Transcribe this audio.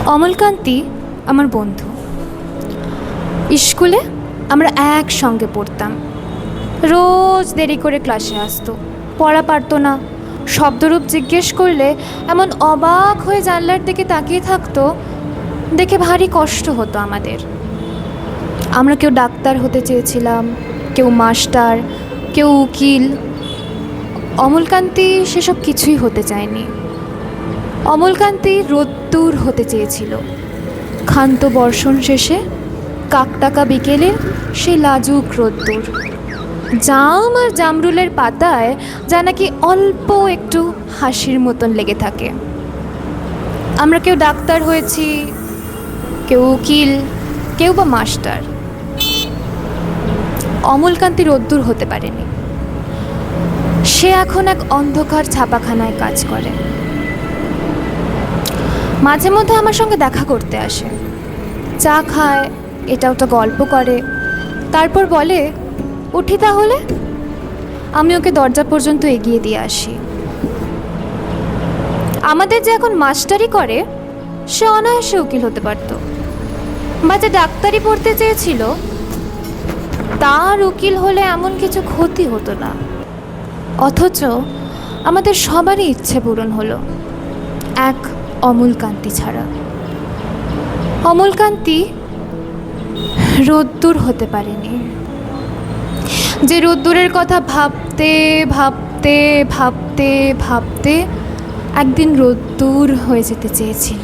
অমলকান্তি আমার বন্ধু। স্কুলে আমরা একসঙ্গে পড়তাম। রোজ দেরি করে ক্লাসে আসতো, পড়া পারতো না। শব্দরূপ জিজ্ঞেস করলে এমন অবাক হয়ে জানলার দিকে তাকিয়ে থাকতো, দেখে ভারী কষ্ট হতো আমাদের। আমরা কেউ ডাক্তার হতে চেয়েছিলাম, কেউ মাস্টার, কেউ উকিল। অমলকান্তি সেসব কিছুই হতে চায়নি। অমলকান্তি রোদ্দুর হতে চেয়েছিল। ক্ষান্ত বর্ষণ শেষে কাকটাকা বিকেলে সেই লাজুক রোদ্দুর, জাম আর জামরুলের পাতায় যা নাকি অল্প একটু হাসির মতন লেগে থাকে। আমরা কেউ ডাক্তার হয়েছি, কেউ উকিল, কেউ বা মাস্টার। অমলকান্তি রোদ্দুর হতে পারেনি। সে এখন এক অন্ধকার ছাপাখানায় কাজ করে। মাঝে মধ্যে আমার সঙ্গে দেখা করতে আসে, চা খায়, এটা ওটা গল্প করে, তারপর বলে উঠি তাহলে। আমি ওকে দরজা পর্যন্ত এগিয়ে দিয়ে আসি। আমাদের যে এখন মাস্টারি করে, সে অনায়াসে উকিল হতে পারত, বা যে ডাক্তারি পড়তে চেয়েছিল তার উকিল হলে এমন কিছু ক্ষতি হতো না। অথচ আমাদের সবারই ইচ্ছে পূরণ হলো, এক অমলকান্তি ছাড়া। অমলকান্তি রোদ্দুর হতে পারেনি। যে রোদ্দুরের কথা ভাবতে ভাবতে ভাবতে ভাবতে একদিন রোদ্দুর হয়ে যেতে চেয়েছিল।